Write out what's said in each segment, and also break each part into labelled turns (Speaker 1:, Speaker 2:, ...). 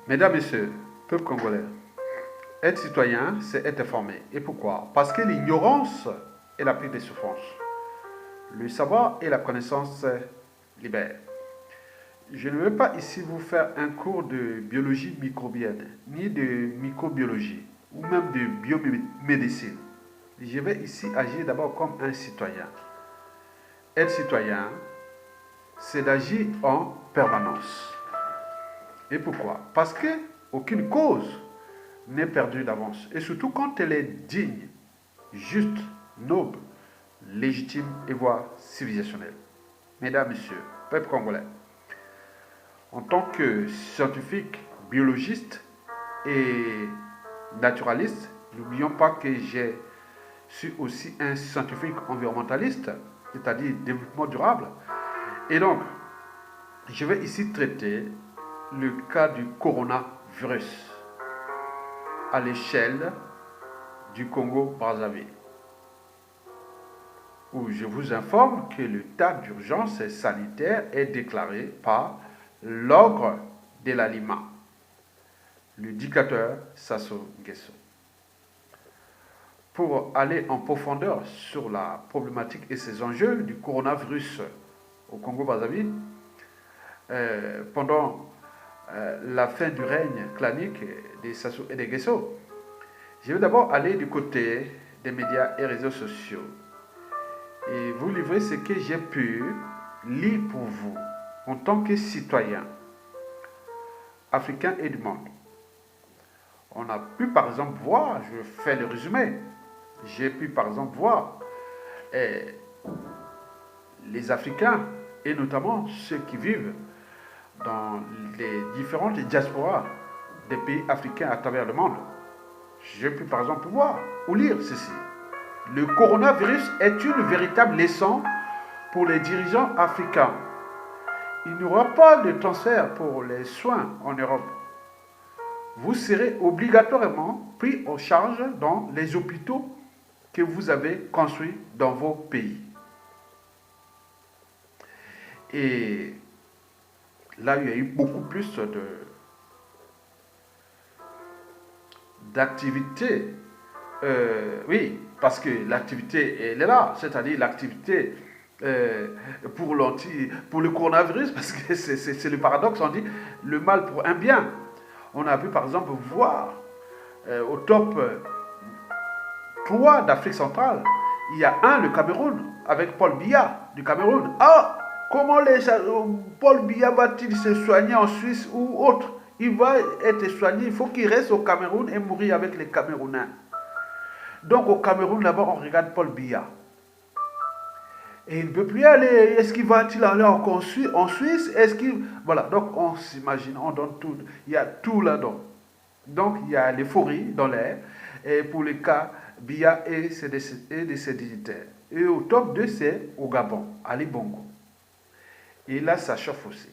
Speaker 1: Mesdames, Messieurs, peuple congolais, être citoyen, c'est être informé. Et pourquoi? Parce que l'ignorance est la pire des souffrances. Le savoir et la connaissance libèrent. Je ne vais pas ici vous faire un cours de biologie microbienne, ni de microbiologie, ou même de biomédecine. Je vais ici agir d'abord comme un citoyen. Être citoyen, c'est d'agir en permanence. Et pourquoi? Parce que aucune cause n'est perdue d'avance. Et surtout quand elle est digne, juste, noble, légitime et voire civilisationnelle. Mesdames, Messieurs, peuple congolais, en tant que scientifique, biologiste et naturaliste, n'oublions pas que je suis aussi un scientifique environnementaliste, c'est-à-dire développement durable. Et donc, je vais ici traiter le cas du coronavirus à l'échelle du Congo-Brazzaville, où je vous informe que l'état d'urgence sanitaire est déclaré par l'ogre de l'aliment, le dictateur Sassou Nguesso. Pour aller en profondeur sur la problématique et ses enjeux du coronavirus au Congo-Brazzaville, pendant la fin du règne clanique de Sassou et de Nguesso, je vais d'abord aller du côté des médias et réseaux sociaux et vous livrer ce que j'ai pu lire pour vous en tant que citoyen africain et du monde. On a pu par exemple voir, je fais le résumé, j'ai pu par exemple voir les Africains et notamment ceux qui vivent dans les différentes diasporas des pays africains à travers le monde. J'ai pu par exemple voir ou lire ceci. Le coronavirus est une véritable leçon pour les dirigeants africains. Il n'y aura pas de transfert pour les soins en Europe. Vous serez obligatoirement pris en charge dans les hôpitaux que vous avez construits dans vos pays. Et là, il y a eu beaucoup plus d'activités. Oui, parce que l'activité, elle est là, c'est-à-dire l'activité pour le coronavirus, parce que c'est le paradoxe, on dit le mal pour un bien. On a pu par exemple voir au top 3 d'Afrique centrale, il y a le Cameroun, avec Paul Biya du Cameroun. Ah, comment Paul Biya va-t-il se soigner en Suisse ou autre? Il va être soigné, il faut qu'il reste au Cameroun et mourir avec les Camerounais. Donc au Cameroun, d'abord, on regarde Paul Biya. Et il ne peut plus aller. Est-ce qu'il va-t-il aller encore en Suisse? Est-ce qu'il... Voilà, donc on s'imagine, on donne tout. Il y a tout là-dedans. Donc il y a l'euphorie dans l'air. Et pour le cas Biya et de ses dignitaires. Et au top 2, c'est au Gabon, Ali Bongo. Et là, ça chauffe aussi.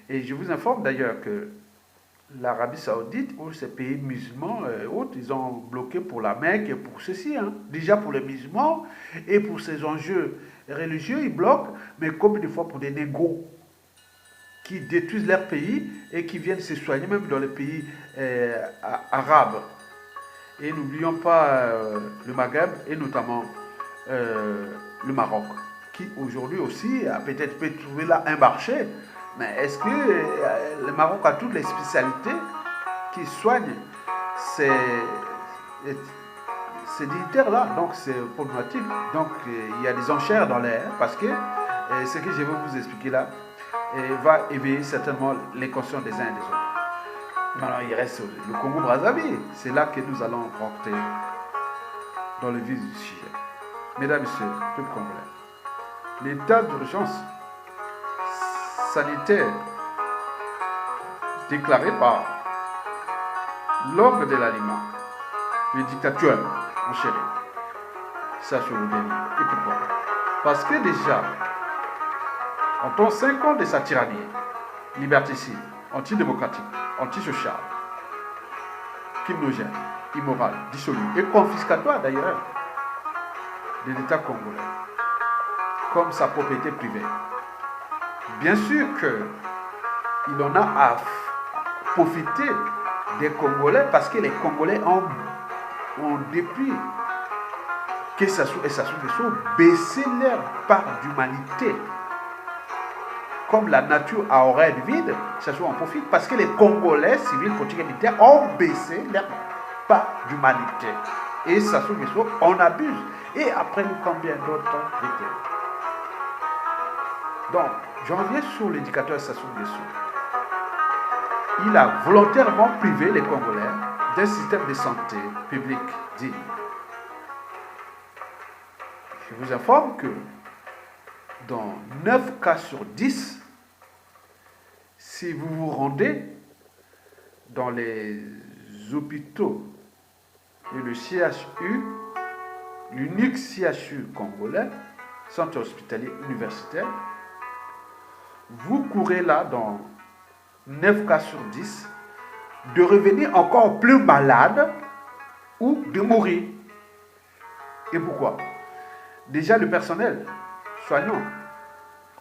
Speaker 1: Et je vous informe d'ailleurs que l'Arabie Saoudite ou ces pays musulmans autres, ils ont bloqué pour la Mecque et pour ceci. Hein. Déjà pour les musulmans et pour ces enjeux religieux, ils bloquent, mais combien de fois pour des négros qui détruisent leur pays et qui viennent se soigner même dans les pays arabes. Et n'oublions pas le Maghreb et notamment le Maroc, qui aujourd'hui aussi a peut-être peut trouver là un marché. Mais est-ce que le Maroc a toutes les spécialités qui soignent ces dignitaires-là? Donc c'est problématique. Donc il y a des enchères dans l'air parce que ce que je vais vous expliquer là va éveiller certainement les consciences des uns et des autres. Maintenant il reste le Congo-Brazzaville. C'est là que nous allons rentrer dans le vif du sujet. Mesdames et messieurs, peuple congolais, l'état d'urgence sanitaire déclaré par l'ordre de l'aliment, le dictateur, mon chéri, ça sur le déni. Et pourquoi? Parce que déjà, en temps 5 ans de sa tyrannie, liberticide, antidémocratique, antisociale, criminogène, immoral, dissolu et confiscatoire d'ailleurs de l'État congolais, comme sa propriété privée. Bien sûr qu'il en a profiter des Congolais parce que les Congolais ont depuis que Sassou et Sassou Nguesso baissé leur part d'humanité. Comme la nature a horreur du vide, Sassou en profite parce que les Congolais, civils, politiques et militaires, ont baissé leur part d'humanité. Et Sassou Nguesso en abuse. Et après combien d'autres victimes. Donc, je reviens sur l'éducateur Sassou Nguesso. Il a volontairement privé les Congolais d'un système de santé publique digne. Je vous informe que dans 9 cas sur 10, si vous vous rendez dans les hôpitaux et le CHU, l'unique CHU congolais, centre hospitalier universitaire, vous courez là dans 9 cas sur 10 de revenir encore plus malade ou de mourir. Et pourquoi? Déjà le personnel soignant,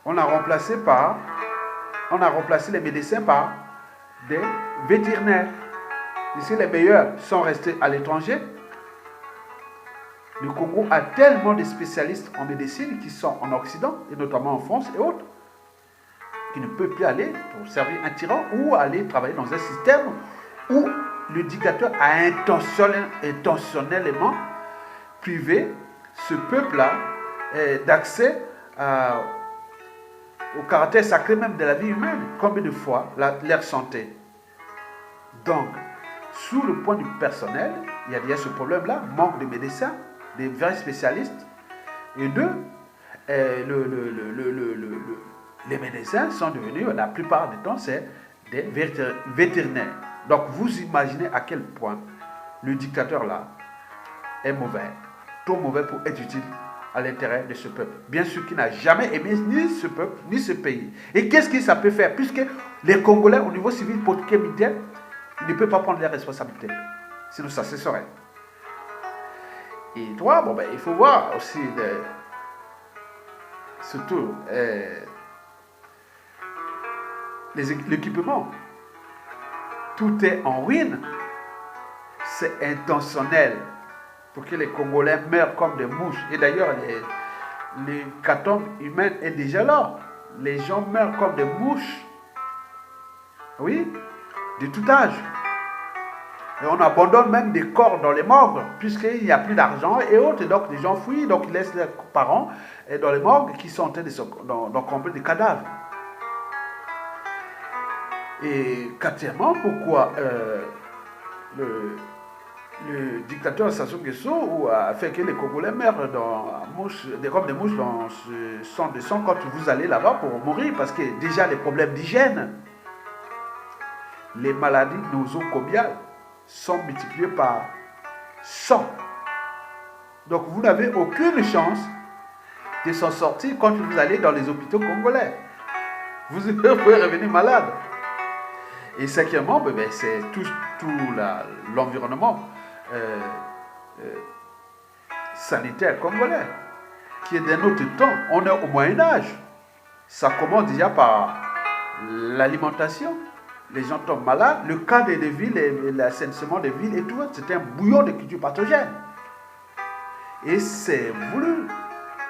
Speaker 1: on a remplacé les médecins par des vétérinaires. Ici, les meilleurs sont restés à l'étranger. Le Congo a tellement de spécialistes en médecine qui sont en Occident, et notamment en France et autres, qui ne peuvent plus aller pour servir un tyran ou aller travailler dans un système où le dictateur a intentionnellement privé ce peuple-là d'accès au caractère sacré même de la vie humaine. Combien de fois leur santé. Donc, sous le point du personnel, il y a ce problème-là, manque de médecins, des vrais spécialistes. Et deux, les médecins sont devenus, la plupart du temps, c'est des vétérinaires. Donc, vous imaginez à quel point le dictateur-là est mauvais, trop mauvais pour être utile à l'intérêt de ce peuple. Bien sûr qu'il n'a jamais aimé ni ce peuple, ni ce pays. Et qu'est-ce que ça peut faire? Puisque les Congolais, au niveau civil, politique et militaire, ils ne peuvent pas prendre les responsabilités. Sinon, ça cesserait. Et toi, il faut voir aussi, surtout, l'équipement. Tout est en ruine. C'est intentionnel pour que les Congolais meurent comme des mouches. Et d'ailleurs, l'hécatombe humaine est déjà là. Les gens meurent comme des mouches. Oui, de tout âge. Et on abandonne même des corps dans les morgues, puisqu'il n'y a plus d'argent et autres. Et donc, les gens fuient, donc ils laissent leurs parents dans les morgues qui sont en train d'encomber des cadavres. Et quatrièmement, pourquoi le dictateur Sassou Nguesso a fait que les Congolais meurent comme des mouches dans ce centre de sang quand vous allez là-bas pour mourir, parce que déjà les problèmes d'hygiène, les maladies nosocomiales sont multipliées par 100. Donc vous n'avez aucune chance de s'en sortir quand vous allez dans les hôpitaux congolais. Vous pouvez revenir malade. Et cinquièmement, c'est tout l'environnement sanitaire congolais, qui est d'un autre temps. On est au Moyen-Âge. Ça commence déjà par l'alimentation. Les gens tombent malades. Le cadre des villes et l'assainissement des villes et tout, c'était un bouillon de culture pathogène. Et c'est voulu.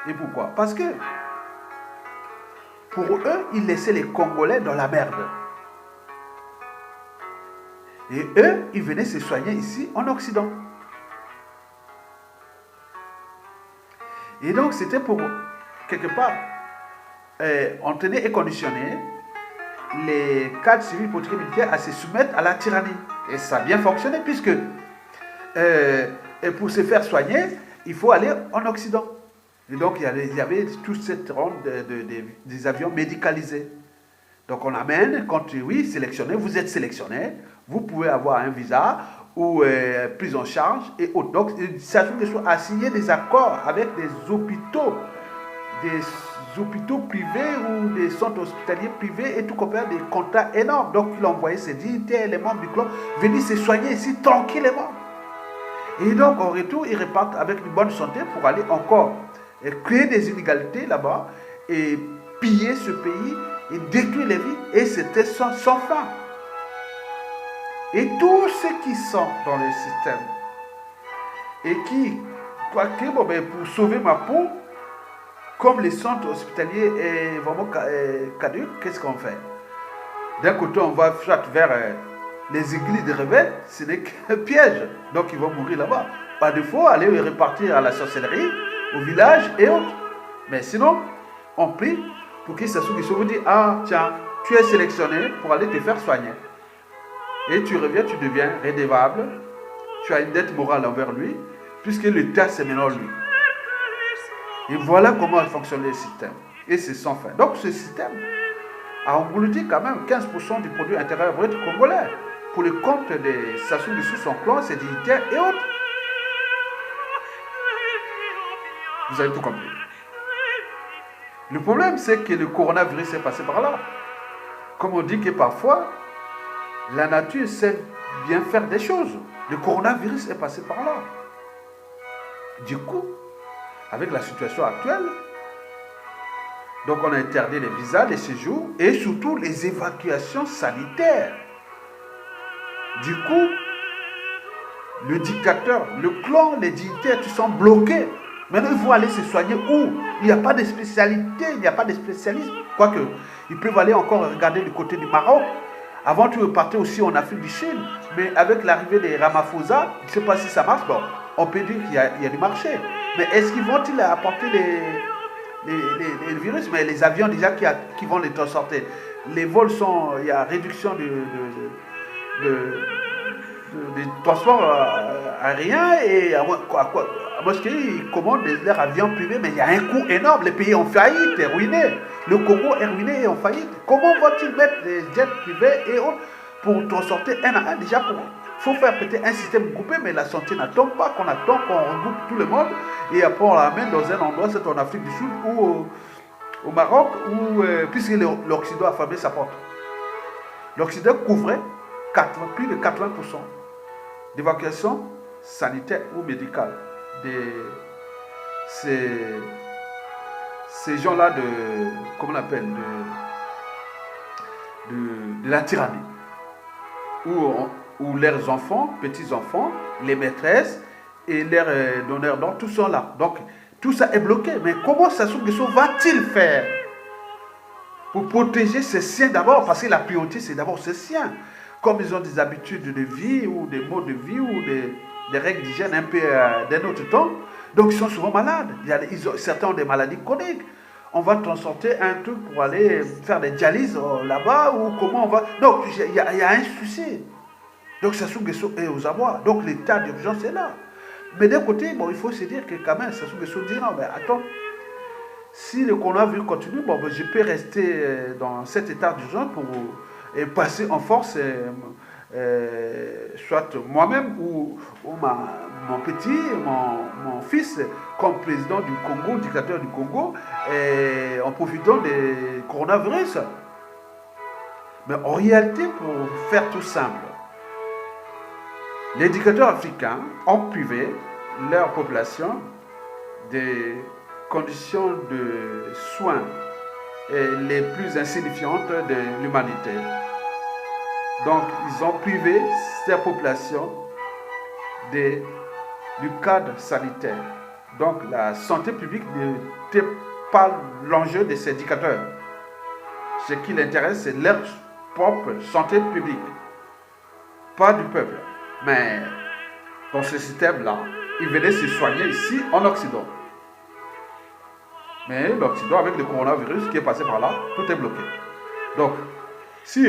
Speaker 1: Et pourquoi? Parce que pour eux, ils laissaient les Congolais dans la merde. Et eux, ils venaient se soigner ici en Occident. Et donc, c'était pour, quelque part, entraîner et conditionner les cadres civils, politiques et militaires à se soumettre à la tyrannie. Et ça a bien fonctionné, puisque pour se faire soigner, il faut aller en Occident. Et donc, il y avait toute cette ronde des avions médicalisés. Donc, on amène, quand oui, sélectionné, vous êtes sélectionné, vous pouvez avoir un visa ou prise en charge et autres. Donc, Sassou Nguesso a signé des accords avec des hôpitaux privés ou des centres hospitaliers privés et tout comme des contrats énormes. Donc, il a envoyé ses dignitaires, les membres du club, venir se soigner ici tranquillement. Et donc, en retour, ils repartent avec une bonne santé pour aller encore créer des inégalités là-bas et piller ce pays et détruire les vies. Et c'était sans fin. Et tous ceux qui sont dans le système et qui, quoique, bon, ben, pour sauver ma peau, comme les centres hospitaliers est vraiment caduque, qu'est-ce qu'on fait? D'un côté, on va soit vers les églises de rebelles, ce n'est qu'un piège. Donc, ils vont mourir là-bas. Par défaut, aller repartir à la sorcellerie, au village et autres. Mais sinon, on prie pour qu'il s'associe vous dit, ah, tiens, tu es sélectionné pour aller te faire soigner. Et tu reviens, tu deviens redevable. Tu as une dette morale envers lui, puisque le tas, c'est maintenant lui. Et voilà comment fonctionne le système. Et c'est sans fin. Donc, ce système a englouti quand même 15% du produit intérieur brut congolais pour le compte des Sassou Nguesso, son clan, ses dignitaires et autres. Vous avez tout compris. Le problème, c'est que le coronavirus est passé par là. Comme on dit que parfois, la nature sait bien faire des choses. Le coronavirus est passé par là. Du coup, avec la situation actuelle, donc on a interdit les visas, les séjours et surtout les évacuations sanitaires. Du coup, le dictateur, le clan, les dignitaires, ils sont bloqués. Maintenant, ils vont aller se soigner où? Il n'y a pas de spécialité, il n'y a pas de spécialisme. Quoique, ils peuvent aller encore regarder du côté du Maroc. Avant, tu repartais aussi en Afrique du Sud. Mais avec l'arrivée des Ramaphosa, je ne sais pas si ça marche. Bon, on peut dire qu'il y a du marché. Mais est-ce qu'ils vont-ils apporter les virus? Mais les avions déjà qui vont les transporter. Les vols sont... Il y a réduction des transports aériens et à moins qu'ils commandent leurs avions privés, mais il y a un coût énorme. Les pays ont faillite, est ruiné. Le Congo est ruiné et en faillite. Comment vont-ils mettre des jets privés et autres pour transporter un à un? Déjà, il faut faire peut-être un système groupé, mais la santé n'attend pas qu'on attend qu'on regroupe tout le monde et après on l'amène dans un endroit, c'est en Afrique du Sud ou au Maroc, puisque l'Occident a fermé sa porte. L'Occident couvrait plus de 80% d'évacuation sanitaire ou médicale de ces gens-là comment on appelle, de la tyrannie, où leurs enfants, petits-enfants, les maîtresses et leurs donneurs d'ordre, tous sont là. Donc, tout ça est bloqué. Mais comment Sassou Nguesso va-t-il faire pour protéger ses siens d'abord? Parce que la priorité, c'est d'abord ses siens. Comme ils ont des habitudes de vie ou des modes de vie ou des règles d'hygiène un peu d'un autre temps, donc ils sont souvent malades. Certains ont des maladies chroniques. On va transporter un truc pour aller faire des dialyses là-bas ou comment on va... Donc il y a un souci. Donc Sassou Nguesso est aux abois. Donc l'état d'urgence est là. Mais d'un côté, bon, il faut se dire que quand même Sassou Nguesso dit non, mais attends, si le coronavirus continue, bon, ben, je peux rester dans cet état d'urgence pour passer en force, soit moi-même ou mon petit, mon fils, comme président du Congo, dictateur du Congo, en profitant des coronavirus. Mais en réalité, pour faire tout simple, les dictateurs africains ont privé leur population des conditions de soins les plus insignifiantes de l'humanité. Donc, ils ont privé ces populations du cadre sanitaire. Donc, la santé publique n'était pas l'enjeu de ces dictateurs. Ce qui l'intéresse, c'est leur propre santé publique, pas du peuple. Mais dans ce système-là, ils venaient se soigner ici en Occident. Mais l'Occident, avec le coronavirus qui est passé par là, tout est bloqué. Donc, si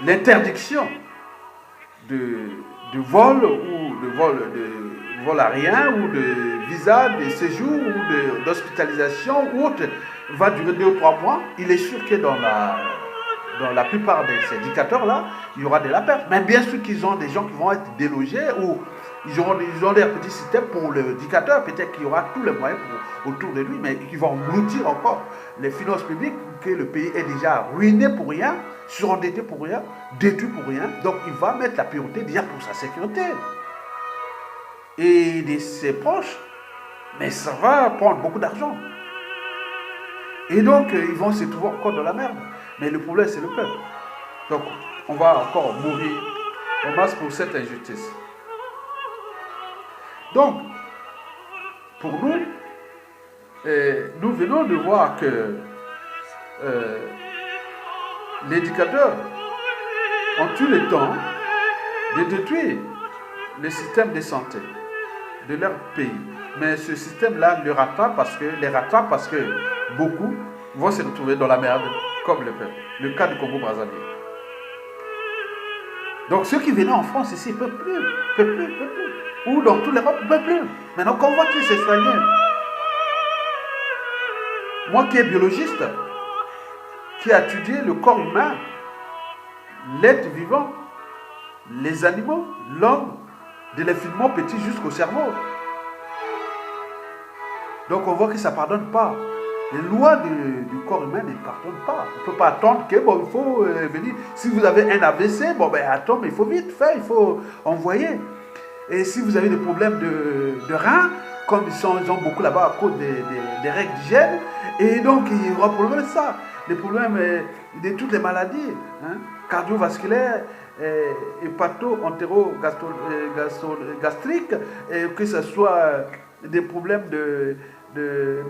Speaker 1: l'interdiction de vol ou de vol aérien ou de visa de séjour ou d'hospitalisation ou autre va durer 2 ou 3 mois, il est sûr que dans la plupart de ces dictateurs-là, il y aura de la perte. Mais bien sûr qu'ils ont des gens qui vont être délogés ou ils ont des petits systèmes pour le dictateur. Peut-être qu'il y aura tous les moyens autour de lui, mais ils vont engloutir encore les finances publiques, que le pays est déjà ruiné pour rien, surendetté pour rien, détruit pour rien. Donc il va mettre la priorité déjà pour sa sécurité. Et de ses proches, mais ça va prendre beaucoup d'argent. Et donc, ils vont se trouver encore dans la merde. Mais le problème, c'est le peuple. Donc, on va encore mourir en masse pour cette injustice. Donc, pour nous, nous venons de voir que les dictateurs ont eu le temps de détruire le système de santé de leur pays. Mais ce système-là les rattrape parce que beaucoup vont se retrouver dans la merde, comme le peuple. Le cas du Congo-Brazzaville. Donc ceux qui venaient en France ici ne peuvent plus. Ou dans toute l'Europe, ne peuvent plus. Maintenant, qu'on voit qu'ils se soignent. Moi qui est biologiste, qui a étudié le corps humain, l'être vivant, les animaux, l'homme, de l'infiniment petit jusqu'au cerveau. Donc on voit que ça ne pardonne pas. Les lois du corps humain ne pardonnent pas. On ne peut pas attendre que, bon, il faut venir. Si vous avez un AVC, bon, ben attends, mais il faut vite faire, il faut envoyer. Et si vous avez des problèmes de reins, comme ils ont beaucoup là-bas à cause des règles d'hygiène, et donc il y aura problème de ça. Les problèmes de toutes les maladies, hein, cardiovasculaires, hépato-entéro-gastriques, que ce soit des problèmes de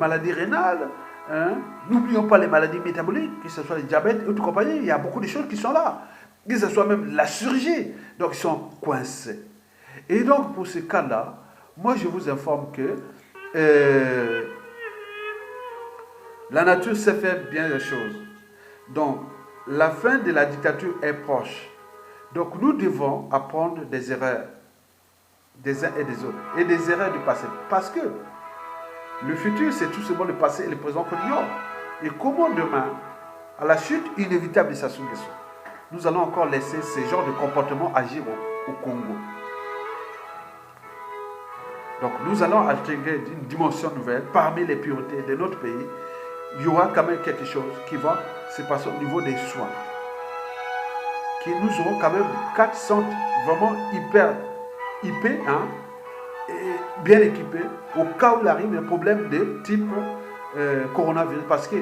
Speaker 1: maladies rénales. Hein. N'oublions pas les maladies métaboliques, que ce soit le diabète et tout compagnie, il y a beaucoup de choses qui sont là. Que ce soit même la chirurgie, donc ils sont coincés. Et donc pour ce cas-là, moi je vous informe que la nature sait faire bien les choses. Donc la fin de la dictature est proche. Donc nous devons apprendre des erreurs des uns et des autres et des erreurs du passé. Parce que le futur, c'est tout simplement le passé et le présent qu'on ignore. Et comment demain, à la chute inévitable de Sassou Nguesso, nous allons encore laisser ce genre de comportement agir au Congo. Donc nous allons intégrer une dimension nouvelle parmi les priorités de notre pays. Il y aura quand même quelque chose qui va se passer au niveau des soins. Que nous aurons quand même 4 centres vraiment hyper hein, et bien équipés au cas où il arrive un problème de type coronavirus. Parce que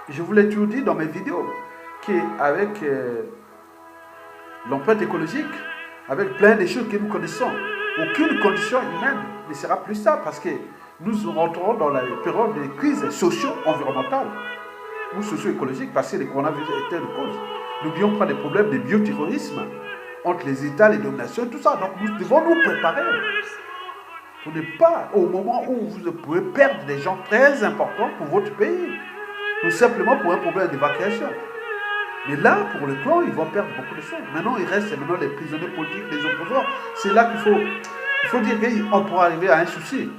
Speaker 1: je vous l'ai toujours dit dans mes vidéos qu'avec l'empreinte écologique, avec plein de choses que nous connaissons, aucune condition humaine ne sera plus stable parce que nous rentrerons dans la période de crise socio-environnementale ou socio-écologique parce que le coronavirus était de cause. N'oublions pas les problèmes de bioterrorisme entre les États, les dominations, tout ça. Donc nous devons nous préparer pour ne pas, au moment où vous pouvez perdre des gens très importants pour votre pays, tout simplement pour un problème d'évacuation. Mais là, pour le clan, ils vont perdre beaucoup de choses. Maintenant, il reste les prisonniers politiques, les opposants. C'est là qu'il faut dire qu'on pourra arriver à un souci.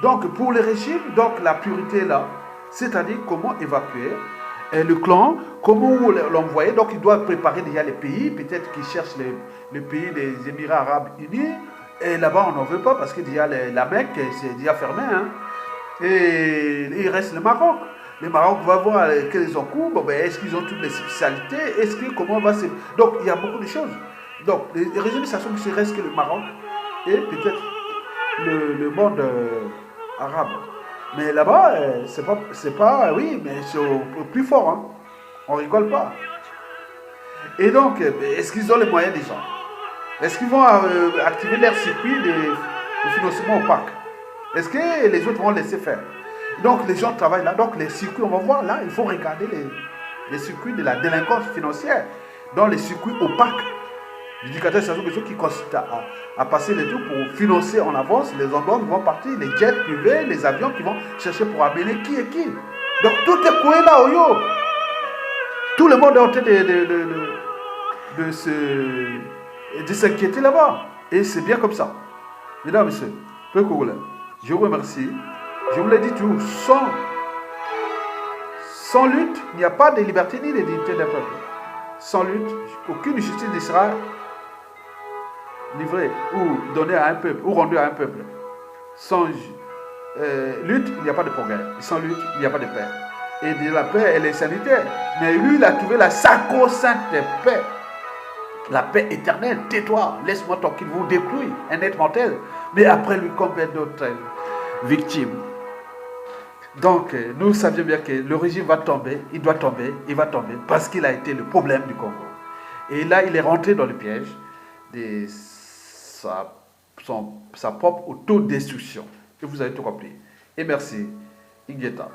Speaker 1: Donc, pour le régime, donc la priorité est là, c'est-à-dire comment évacuer le clan, comment l'envoyer. Donc, il doit préparer déjà les pays, peut-être qu'il cherche les pays des Émirats Arabes Unis. Et là-bas, on n'en veut pas parce que déjà la Mecque, c'est déjà fermé. Hein. Et il reste le Maroc. Le Maroc va voir quels ont cours, bon, ben, est-ce qu'ils ont toutes les spécialités, est-ce que comment va se... Donc il y a beaucoup de choses. Donc les régimes de Sassou Nguesso reste que le Maroc et peut-être le monde arabe. Mais là-bas, c'est pas, oui, mais c'est au plus fort, hein. On rigole pas. Et donc, est-ce qu'ils ont les moyens déjà? Est-ce qu'ils vont activer leur circuit de financement au parc? Est-ce que les autres vont laisser faire? Donc les gens travaillent là, donc les circuits, on va voir là, il faut regarder les circuits de la délinquance financière, dans les circuits opaques. L'éducateur Sassou Nguesso qui consiste à passer les trucs pour financer en avance les endroits qui vont partir, les jets privés, les avions qui vont chercher pour amener qui et qui. Donc tout est coué là, oh yo. Tout le monde est en train de s'inquiéter là-bas. Et c'est bien comme ça. Mesdames et messieurs, peuple congolais, je vous remercie. Je vous l'ai dit toujours, sans lutte, il n'y a pas de liberté ni de dignité d'un peuple. Sans lutte, aucune justice ne sera livrée ou donnée à un peuple, ou rendue à un peuple. Sans lutte, il n'y a pas de progrès. Sans lutte, il n'y a pas de paix. Et de la paix, elle est sanitaire. Mais lui, il a trouvé la sacro-sainte paix. La paix éternelle. Tais-toi, laisse-moi tranquille, vous détruire un être mortel. Mais après lui, combien d'autres victime. Donc, nous savions bien que le régime va tomber, il doit tomber, il va tomber, parce qu'il a été le problème du Congo. Et là, il est rentré dans le piège de sa propre autodestruction. Et vous avez tout compris. Et merci, Ingieta.